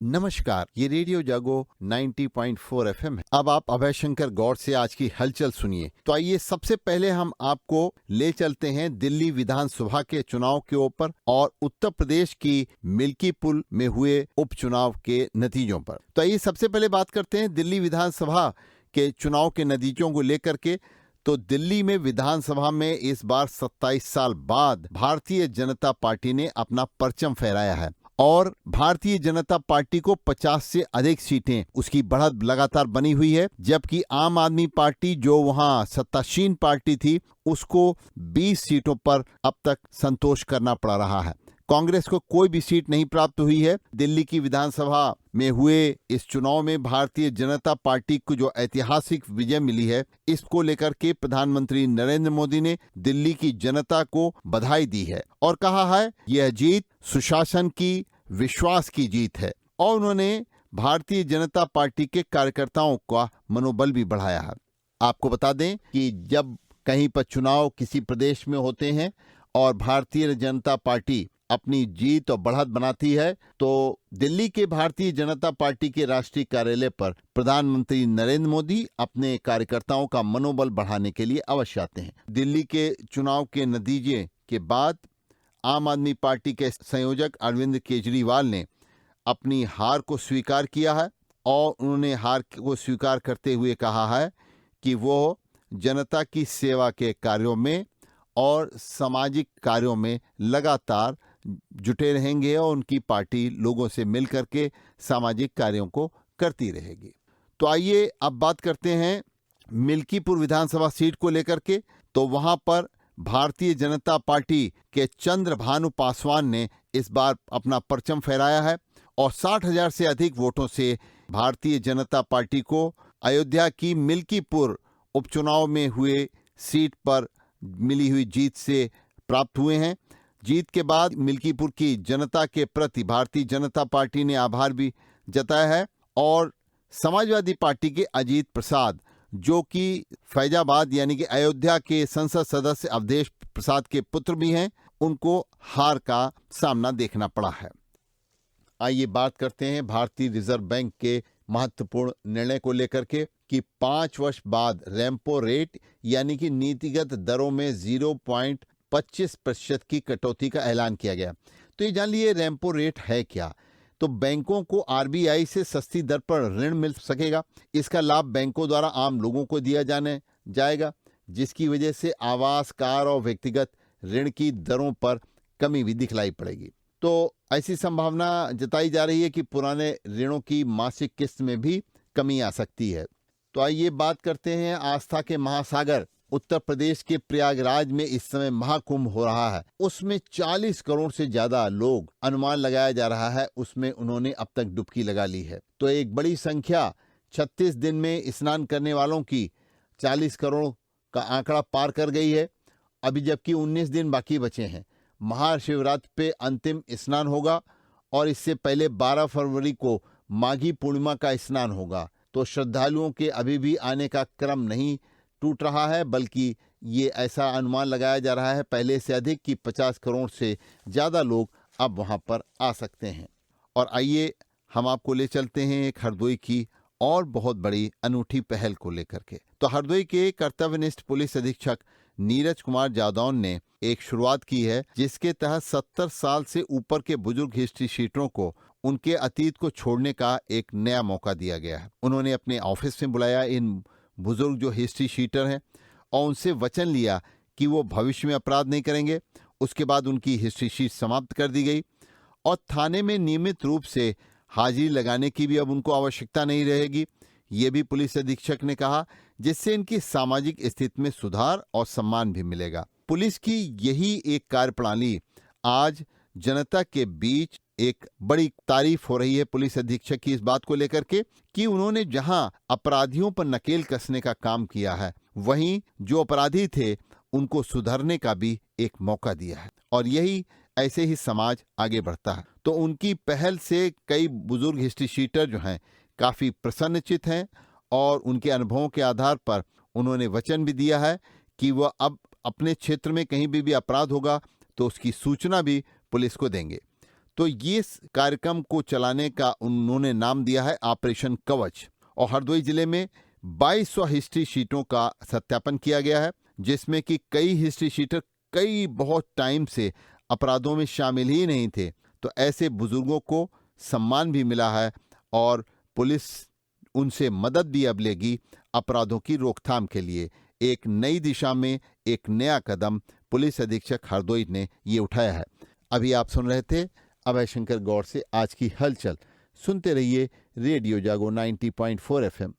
नमस्कार, ये रेडियो जागो 90.4 एफएम है। अब आप अभय शंकर गौड़ से आज की हलचल सुनिए। तो आइए सबसे पहले हम आपको ले चलते हैं दिल्ली विधानसभा के चुनाव के ऊपर और उत्तर प्रदेश की मिल्कीपुर में हुए उपचुनाव के नतीजों पर। तो आइए सबसे पहले बात करते हैं दिल्ली विधानसभा के चुनाव के नतीजों को लेकर के। तो दिल्ली में विधानसभा में इस बार 27 साल बाद भारतीय जनता पार्टी ने अपना परचम फहराया है और भारतीय जनता पार्टी को 50 से अधिक सीटें उसकी बढ़त लगातार बनी हुई है, जबकि आम आदमी पार्टी जो वहां सत्तासीन पार्टी थी उसको 20 सीटों पर अब तक संतोष करना पड़ रहा है। कांग्रेस को कोई भी सीट नहीं प्राप्त हुई है। दिल्ली की विधानसभा में हुए इस चुनाव में भारतीय जनता पार्टी को जो ऐतिहासिक विजय मिली है, इसको लेकर के प्रधानमंत्री नरेंद्र मोदी ने दिल्ली की जनता को बधाई दी है और कहा है यह जीत सुशासन की, विश्वास की जीत है। और उन्होंने भारतीय जनता पार्टी के कार्यकर्ताओं का मनोबल भी बढ़ाया है। आपको बता दें कि जब कहीं पर चुनाव किसी प्रदेश में होते हैं और भारतीय जनता पार्टी अपनी जीत और बढ़त बनाती है, तो दिल्ली के भारतीय जनता पार्टी के राष्ट्रीय कार्यालय पर प्रधानमंत्री नरेंद्र मोदी अपने कार्यकर्ताओं का मनोबल बढ़ाने के लिए अवश्य आते हैं। दिल्ली के चुनाव के नतीजे के बाद आम आदमी पार्टी के संयोजक अरविंद केजरीवाल ने अपनी हार को स्वीकार किया है और उन्होंने हार को स्वीकार करते हुए कहा है कि वो जनता की सेवा के कार्यों में और सामाजिक कार्यों में लगातार जुटे रहेंगे और उनकी पार्टी लोगों से मिलकर के सामाजिक कार्यों को करती रहेगी। तो आइए अब बात करते हैं मिल्कीपुर विधानसभा सीट को लेकर के। तो वहां पर भारतीय जनता पार्टी के चंद्रभानु पासवान ने इस बार अपना परचम फहराया है और 60,000 से अधिक वोटों से भारतीय जनता पार्टी को अयोध्या की मिल्कीपुर उपचुनाव में हुए सीट पर मिली हुई जीत से प्राप्त हुए हैं। जीत के बाद मिल्कीपुर की जनता के प्रति भारतीय जनता पार्टी ने आभार भी जताया है और समाजवादी पार्टी के अजीत प्रसाद, जो कि फैजाबाद यानी कि अयोध्या के संसद सदस्य अवधेश प्रसाद के पुत्र भी हैं, उनको हार का सामना देखना पड़ा है। आइए बात करते हैं भारतीय रिजर्व बैंक के महत्वपूर्ण निर्णय को लेकर के कि 5 वर्ष बाद रेपो रेट यानी कि नीतिगत दरों में 0.25% की कटौती का ऐलान किया गया। तो ये जान लिए रेपो रेट है क्या। तो बैंकों को आरबीआई से सस्ती दर पर ऋण मिल सकेगा। इसका लाभ बैंकों द्वारा आम लोगों को दिया जाने जाएगा, जिसकी वजह से आवास, कार और व्यक्तिगत ऋण की दरों पर कमी भी दिखलाई पड़ेगी। तो ऐसी संभावना जताई जा रही है कि पुराने ऋणों की मासिक किस्त में भी कमी आ सकती है। तो आइए बात करते हैं आस्था के महासागर उत्तर प्रदेश के प्रयागराज में इस समय महाकुंभ हो रहा है। उसमें 40 करोड़ से ज्यादा लोग, अनुमान लगाया जा रहा है, उसमें उन्होंने अब तक डुबकी लगा ली है। तो एक बड़ी संख्या 36 दिन में स्नान करने वालों की 40 करोड़ का आंकड़ा पार कर गई है। अभी जबकि 19 दिन बाकी बचे हैं। महाशिवरात्रि पे अंतिम स्नान होगा और इससे पहले 12 फरवरी को माघी पूर्णिमा का स्नान होगा। तो श्रद्धालुओं के अभी भी आने का क्रम नहीं टूट रहा है, बल्कि ये ऐसा अनुमान लगाया जा रहा है पहले से अधिक कि 50 करोड़ से ज़्यादा लोग अब वहाँ पर आ सकते हैं। और आइए हम आपको ले चलते हैं एक हरदोई की और बहुत बड़ी अनूठी पहल को लेकर के। तो हरदोई के कर्तव्यनिष्ठ पुलिस अधीक्षक नीरज कुमार जादौन ने एक शुरुआत की है, जिसके तहत 70 साल से ऊपर के बुजुर्ग हिस्ट्री शीटरों को उनके अतीत को छोड़ने का एक नया मौका दिया गया है। उन्होंने अपने ऑफिस में बुलाया इन बुजुर्ग जो हिस्ट्री शीटर हैं और उनसे वचन लिया कि वो भविष्य में अपराध नहीं करेंगे। उसके बाद उनकी हिस्ट्री शीट समाप्त कर दी गई और थाने में नियमित रूप से हाजिरी लगाने की भी अब उनको आवश्यकता नहीं रहेगी, ये भी पुलिस अधीक्षक ने कहा, जिससे इनकी सामाजिक स्थिति में सुधार और सम्मान भी मिलेगा। पुलिस की यही एक कार्यप्रणाली आज जनता के बीच एक बड़ी तारीफ हो रही है पुलिस अधीक्षक की इस बात को लेकर के कि उन्होंने जहां अपराधियों पर नकेल कसने का काम किया है, वहीं जो अपराधी थे उनको सुधरने का भी एक मौका दिया है और यही ऐसे ही समाज आगे बढ़ता है। तो उनकी पहल से कई बुजुर्ग हिस्ट्री शीटर जो हैं काफी प्रसन्नचित हैं और उनके अनुभवों के आधार पर उन्होंने वचन भी दिया है कि वह अब अपने क्षेत्र में कहीं भी अपराध होगा तो उसकी सूचना भी पुलिस को देंगे। तो ये कार्यक्रम को चलाने का उन्होंने नाम दिया है ऑपरेशन कवच। और हरदोई जिले में 2200 हिस्ट्री शीटों का सत्यापन किया गया है, जिसमें कि कई हिस्ट्री शीटर कई बहुत टाइम से अपराधों में शामिल ही नहीं थे। तो ऐसे बुजुर्गों को सम्मान भी मिला है और पुलिस उनसे मदद भी अब लेगी अपराधों की रोकथाम के लिए। एक नई दिशा में एक नया कदम पुलिस अधीक्षक हरदोई ने ये उठाया है। अभी आप सुन रहे थे अभय शंकर गौड़ से आज की हलचल। सुनते रहिए रेडियो जागो 90.4 FM।